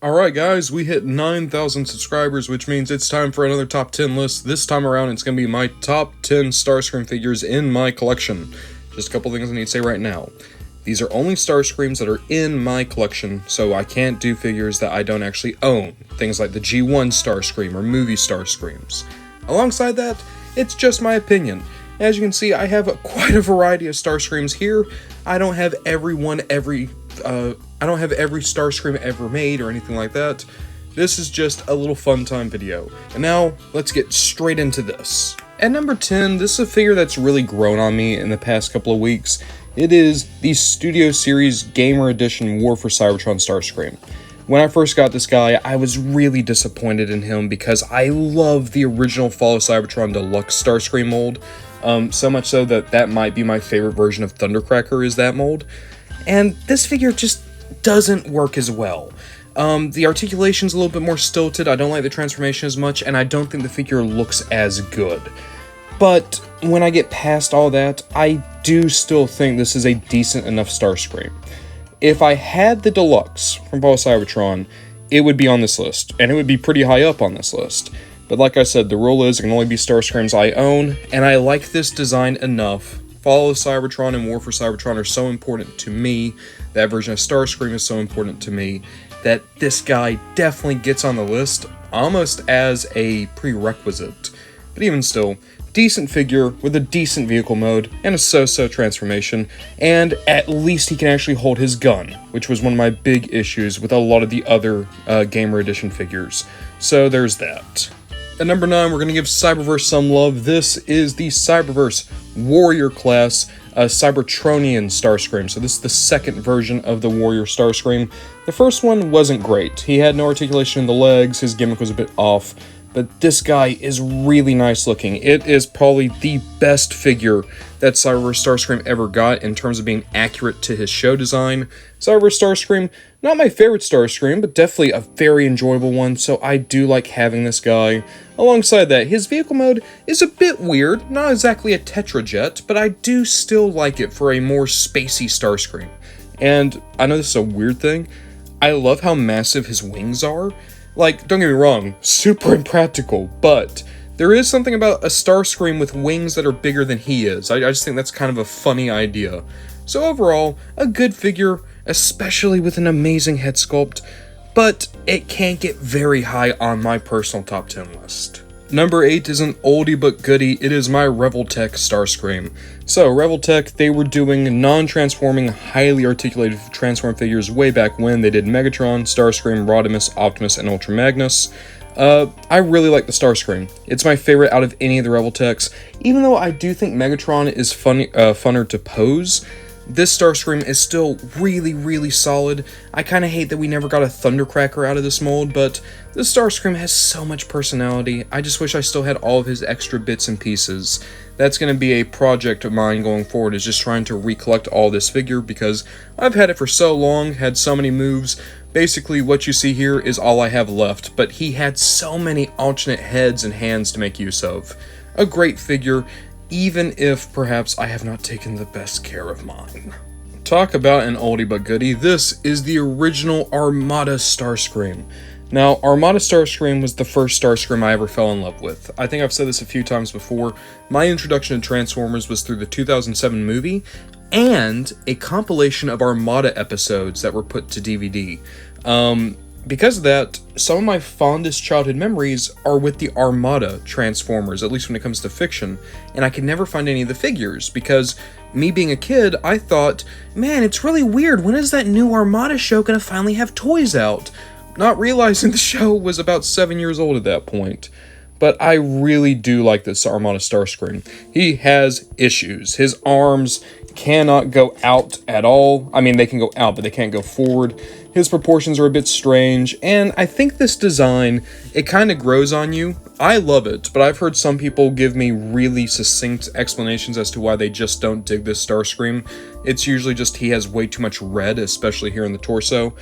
Alright guys, we hit 9,000 subscribers, which means it's time for another top 10 list. This time around, it's going to be my top 10 Starscream figures in my collection. Just a couple things I need to say right now. These are only Starscreams that are in my collection, so I can't do figures that I don't actually own. Things like the G1 Starscream or movie Starscreams. Alongside that, it's just my opinion. As you can see, I have quite a variety of Starscreams here. I don't have every Starscream ever made or anything like that. This is just a little fun time video. And now, let's get straight into this. At number 10, this is a figure that's really grown on me in the past couple of weeks. It is the Studio Series Gamer Edition War for Cybertron Starscream. When I first got this guy, I was really disappointed in him because I love the original Fall of Cybertron Deluxe Starscream mold. So much so that might be my favorite version of Thundercracker is that mold. And this figure just doesn't work as well. The articulation's a little bit more stilted, I don't like the transformation as much, and I don't think the figure looks as good. But when I get past all that, I do still think this is a decent enough Starscream. If I had the Deluxe from Fall of Cybertron, it would be on this list, and it would be pretty high up on this list. But like I said, the rule is it can only be Starscreams I own, and I like this design enough. Fall of Cybertron and War for Cybertron are so important to me, that version of Starscream is so important to me, that this guy definitely gets on the list, almost as a prerequisite. But even still, decent figure with a decent vehicle mode, and a so-so transformation, and at least he can actually hold his gun, which was one of my big issues with a lot of the other Gamer Edition figures. So there's that. At number 9, we're going to give Cyberverse some love. This is the Cyberverse Warrior class Cybertronian Starscream. So this is the second version of the Warrior Starscream. The first one wasn't great. He had no articulation in the legs, his gimmick was a bit off, but this guy is really nice looking. It is probably the best figure that Cyberverse Starscream ever got in terms of being accurate to his show design. Cyberverse Starscream, not my favorite Starscream, but definitely a very enjoyable one, so I do like having this guy. Alongside that, his vehicle mode is a bit weird, not exactly a Tetrajet, but I do still like it for a more spacey Starscream. And I know this is a weird thing, I love how massive his wings are. Like, don't get me wrong, super impractical, but there is something about a Starscream with wings that are bigger than he is. I just think that's kind of a funny idea. So overall, a good figure, especially with an amazing head sculpt, but it can't get very high on my personal top 10 list. Number 8 is an oldie but goodie. It is my Revoltech Starscream. So, Revoltech, they were doing non-transforming, highly articulated transform figures way back when. They did Megatron, Starscream, Rodimus, Optimus, and Ultra Magnus. I really like the Starscream. It's my favorite out of any of the Revoltechs. Even though I do think Megatron is funner to pose, this Starscream is still really, really solid. I kind of hate that we never got a Thundercracker out of this mold, but this Starscream has so much personality. I just wish I still had all of his extra bits and pieces. That's going to be a project of mine going forward, is just trying to recollect all this figure, because I've had it for so long, had so many moves. Basically, what you see here is all I have left, but he had so many alternate heads and hands to make use of. A great figure, even if perhaps I have not taken the best care of mine. Talk about an oldie but goodie, this is the original Armada Starscream. Now, Armada Starscream was the first Starscream I ever fell in love with. I think I've said this a few times before, my introduction to Transformers was through the 2007 movie, and a compilation of Armada episodes that were put to DVD. Because of that, some of my fondest childhood memories are with the Armada Transformers, at least when it comes to fiction, and I could never find any of the figures, because me being a kid, I thought, man, it's really weird, when is that new Armada show gonna finally have toys out? Not realizing the show was about 7 years old at that point. But I really do like this Armada Starscream. He has issues. His arms cannot go out at all. I mean, they can go out, but they can't go forward. His proportions are a bit strange, and I think this design, it kind of grows on you. I love it, but I've heard some people give me really succinct explanations as to why they just don't dig this Starscream. It's usually just he has way too much red, especially here in the torso.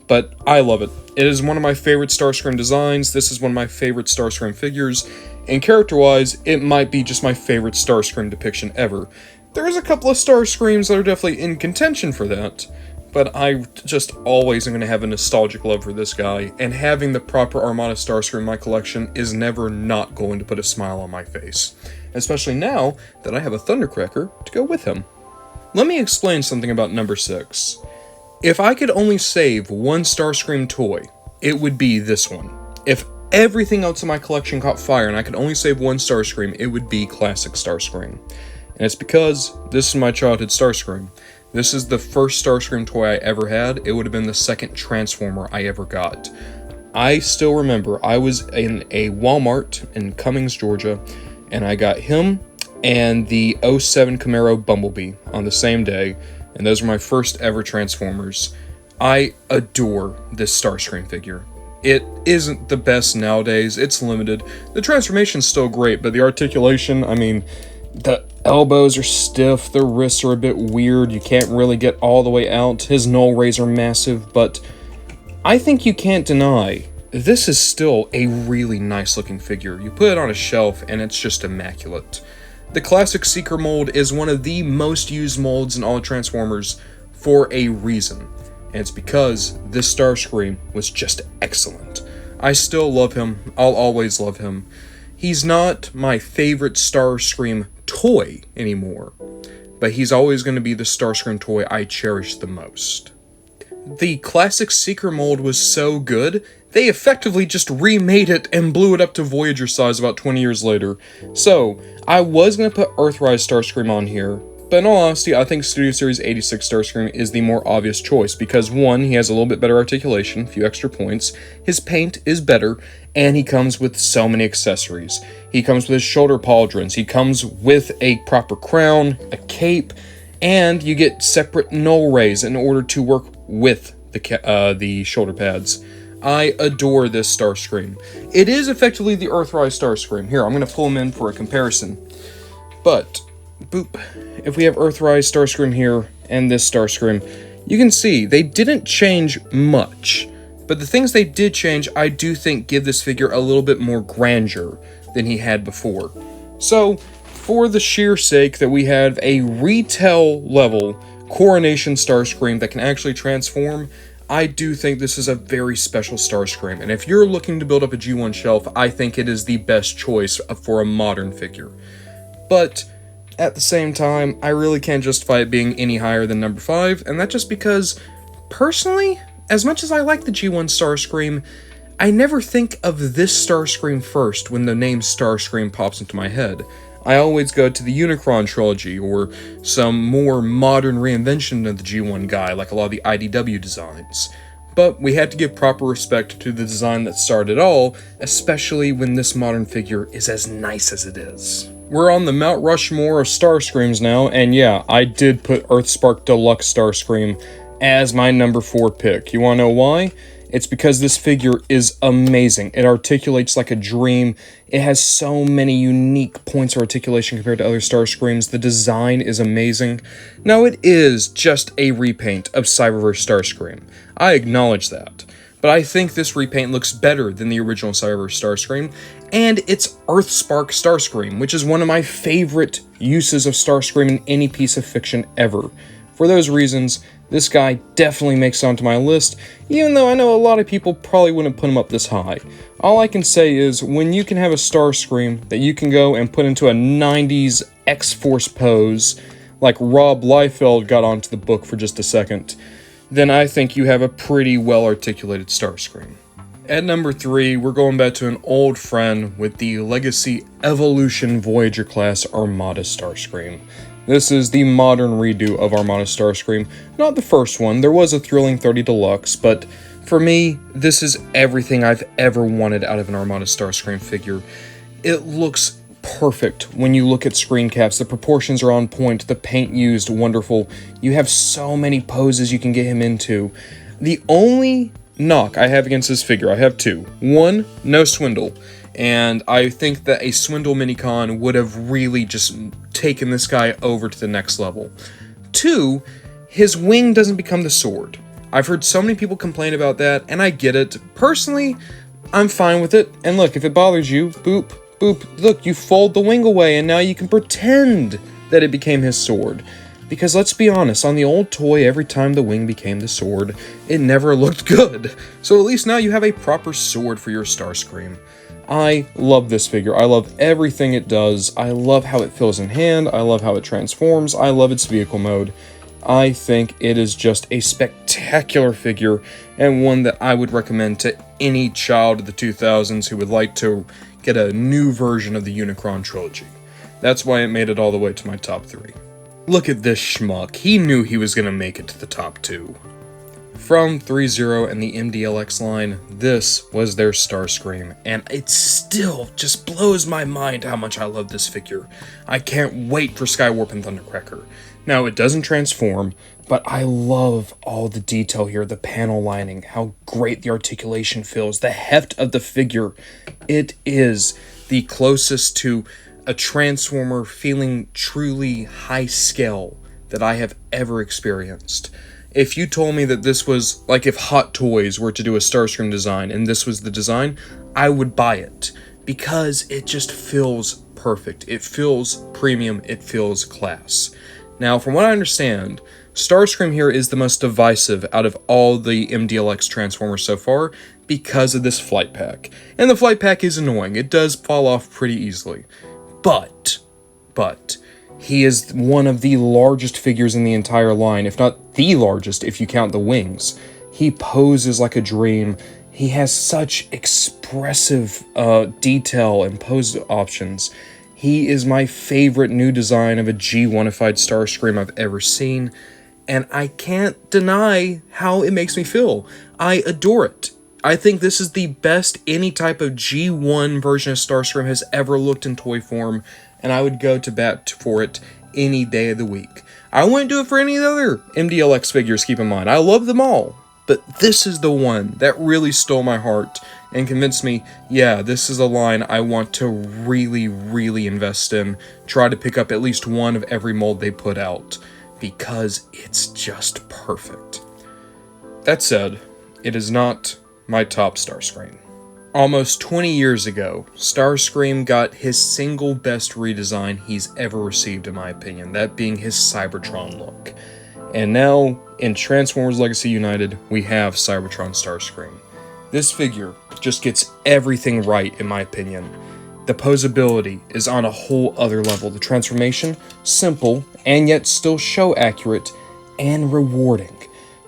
But I love it. It is one of my favorite Starscream designs, this is one of my favorite Starscream figures, and character-wise, it might be just my favorite Starscream depiction ever. There's a couple of Starscreams that are definitely in contention for that, but I just always am going to have a nostalgic love for this guy, and having the proper Armada Starscream in my collection is never not going to put a smile on my face, especially now that I have a Thundercracker to go with him. Let me explain something about number 6. If I could only save one Starscream toy, it would be this one. If everything else in my collection caught fire and I could only save one Starscream, it would be Classic Starscream. And it's because this is my childhood Starscream. This is the first Starscream toy I ever had. It would have been the second Transformer I ever got. I still remember I was in a Walmart in Cummings, Georgia, and I got him and the 07 Camaro Bumblebee on the same day, and those were my first ever Transformers. I adore this Starscream figure. It isn't the best nowadays, it's limited. The transformation's still great, but the articulation, I mean, the elbows are stiff, the wrists are a bit weird, you can't really get all the way out, his null rays are massive, but I think you can't deny, this is still a really nice looking figure. You put it on a shelf and it's just immaculate. The Classic Seeker mold is one of the most used molds in all the Transformers for a reason, and it's because this Starscream was just excellent. I still love him, I'll always love him. He's not my favorite Starscream toy anymore, but he's always going to be the Starscream toy I cherish the most. The Classic Seeker mold was so good, they effectively just remade it and blew it up to Voyager size about 20 years later. So, I was going to put Earthrise Starscream on here, but in all honesty, I think Studio Series 86 Starscream is the more obvious choice, because one, he has a little bit better articulation, a few extra points, his paint is better, and he comes with so many accessories. He comes with his shoulder pauldrons, he comes with a proper crown, a cape, and you get separate null rays in order to work with the shoulder pads. I adore this Starscream. It is effectively the Earthrise Starscream. Here, I'm going to pull him in for a comparison. But, boop, if we have Earthrise Starscream here and this Starscream, you can see they didn't change much. But the things they did change, I do think give this figure a little bit more grandeur than he had before. So, for the sheer sake that we have a retail level Coronation Starscream that can actually transform, I do think this is a very special Starscream, and if you're looking to build up a G1 shelf, I think it is the best choice for a modern figure. But, at the same time, I really can't justify it being any higher than number 5, and that's just because, personally, as much as I like the G1 Starscream, I never think of this Starscream first when the name Starscream pops into my head. I always go to the Unicron trilogy, or some more modern reinvention of the G1 guy, like a lot of the IDW designs. But we have to give proper respect to the design that started it all, especially when this modern figure is as nice as it is. We're on the Mount Rushmore of Starscreams now, and yeah, I did put Earthspark Deluxe Starscream as my number 4 pick. You wanna know why? It's because this figure is amazing. It articulates like a dream. It has so many unique points of articulation compared to other Starscreams. The design is amazing. Now, it is just a repaint of Cyberverse Starscream. I acknowledge that. But I think this repaint looks better than the original Cyberverse Starscream, and it's Earthspark Starscream, which is one of my favorite uses of Starscream in any piece of fiction ever. For those reasons, this guy definitely makes it onto my list, even though I know a lot of people probably wouldn't put him up this high. All I can say is, when you can have a Starscream that you can go and put into a 90s X-Force pose, like Rob Liefeld got onto the book for just a second, then I think you have a pretty well-articulated Starscream. At number 3, we're going back to an old friend with the Legacy Evolution Voyager class Armada Starscream. This is the modern redo of Armada Starscream. Not the first one, there was a Thrilling 30 Deluxe, but for me, this is everything I've ever wanted out of an Armada Starscream figure. It looks perfect when you look at screen caps, the proportions are on point, the paint used wonderful, you have so many poses you can get him into. The only knock I have against this figure, I have 2. 1, no swindle. And I think that a Swindle Minicon would have really just taken this guy over to the next level. 2, his wing doesn't become the sword. I've heard so many people complain about that, and I get it. Personally, I'm fine with it. And look, if it bothers you, boop, boop, look, you fold the wing away, and now you can pretend that it became his sword. Because let's be honest, on the old toy, every time the wing became the sword, it never looked good. So at least now you have a proper sword for your Starscream. I love this figure. I love everything it does. I love how it feels in hand. I love how it transforms. I love its vehicle mode. I think it is just a spectacular figure, and one that I would recommend to any child of the 2000s who would like to get a new version of the Unicron trilogy. That's why it made it all the way to my top 3. Look at this schmuck. He knew he was going to make it to the top 2. From 3-0 and the MDLX line, this was their Starscream, and it still just blows my mind how much I love this figure. I can't wait for Skywarp and Thundercracker. Now, it doesn't transform, but I love all the detail here, the panel lining, how great the articulation feels, the heft of the figure. It is the closest to a Transformer feeling truly high scale that I have ever experienced. If you told me that this was like if Hot Toys were to do a Starscream design and this was the design, I would buy it because it just feels perfect. It feels premium. It feels class. Now, from what I understand, Starscream here is the most divisive out of all the MDLX Transformers so far because of this flight pack. And the flight pack is annoying. It does fall off pretty easily. But, he is one of the largest figures in the entire line, if not the largest if you count the wings. He poses like a dream. He has such expressive detail and pose options. He is my favorite new design of a G1-ified Starscream I've ever seen, and I can't deny how it makes me feel. I adore it. I think this is the best any type of G1 version of Starscream has ever looked in toy form, and I would go to bat for it any day of the week. I wouldn't do it for any of the other MDLX figures, keep in mind. I love them all, but this is the one that really stole my heart and convinced me, yeah, this is a line I want to really, really invest in. Try to pick up at least one of every mold they put out, because it's just perfect. That said, it is not my top Starscream. Almost 20 years ago, Starscream got his single best redesign he's ever received, in my opinion, that being his Cybertron look. And now, in Transformers Legacy United, we have Cybertron Starscream. This figure just gets everything right, in my opinion. The posability is on a whole other level. The transformation, simple, and yet still show accurate, and rewarding.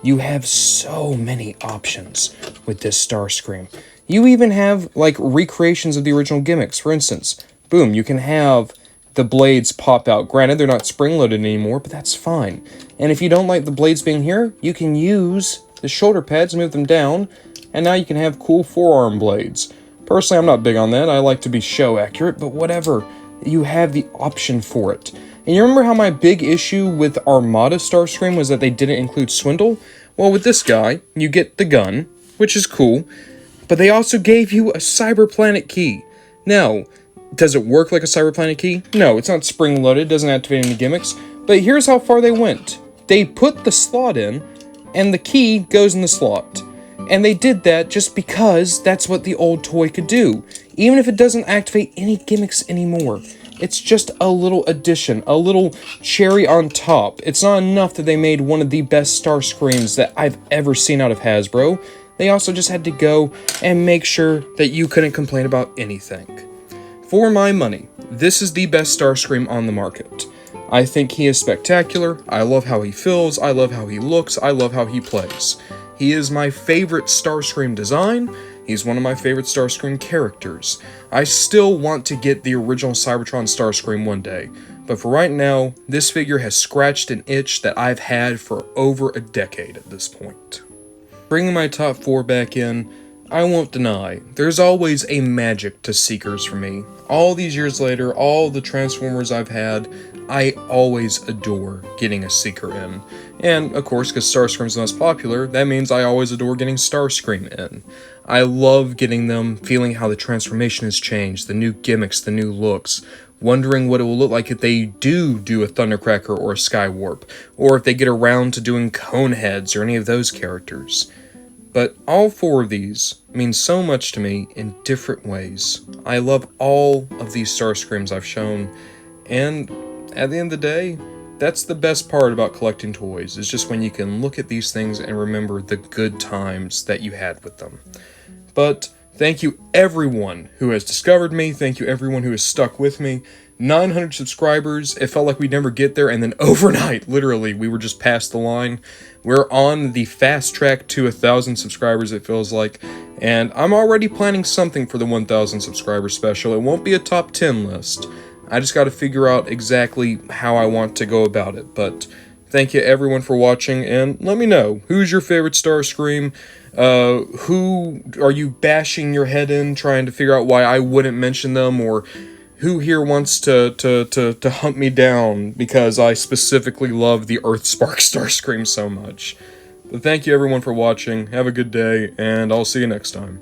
You have so many options with this Starscream. You even have, like, recreations of the original gimmicks. For instance, boom, you can have the blades pop out. Granted, they're not spring-loaded anymore, but that's fine. And if you don't like the blades being here, you can use the shoulder pads, move them down, and now you can have cool forearm blades. Personally, I'm not big on that. I like to be show accurate, but whatever. You have the option for it. And you remember how my big issue with Armada Starscream was that they didn't include Swindle? Well, with this guy, you get the gun, which is cool, but they also gave you a Cyberplanet key. Now, does it work like a Cyberplanet key? No, it's not spring-loaded, doesn't activate any gimmicks, but here's how far they went. They put the slot in, and the key goes in the slot. And they did that just because that's what the old toy could do, even if it doesn't activate any gimmicks anymore. It's just a little addition, a little cherry on top. It's not enough that they made one of the best Starscreams that I've ever seen out of Hasbro. They also just had to go and make sure that you couldn't complain about anything. For my money, this is the best Starscream on the market. I think he is spectacular. I love how he feels. I love how he looks. I love how he plays. He is my favorite Starscream design. He's one of my favorite Starscream characters. I still want to get the original Cybertron Starscream one day, but for right now, this figure has scratched an itch that I've had for over a decade at this point. Bringing my top 4 back in, I won't deny, there's always a magic to Seekers for me. All these years later, all the Transformers I've had, I always adore getting a Seeker in. And, of course, because Starscream's the most popular, that means I always adore getting Starscream in. I love getting them, feeling how the transformation has changed, the new gimmicks, the new looks, wondering what it will look like if they do a Thundercracker or a Skywarp, or if they get around to doing Coneheads or any of those characters. But all 4 of these mean so much to me in different ways. I love all of these Starscreams I've shown, and at the end of the day, that's the best part about collecting toys, is just when you can look at these things and remember the good times that you had with them. But thank you everyone who has discovered me, thank you everyone who has stuck with me. 900 subscribers, it felt like we'd never get there, and then overnight, literally, we were just past the line. We're on the fast track to 1,000 subscribers, it feels like, and I'm already planning something for the 1,000 subscriber special. It won't be a top 10 list. I just gotta figure out exactly how I want to go about it, but thank you everyone for watching, and let me know, who's your favorite Starscream? Who are you bashing your head in, trying to figure out why I wouldn't mention them, or who here wants to hunt me down because I specifically love the Earthspark Starscream so much? But thank you everyone for watching, have a good day, and I'll see you next time.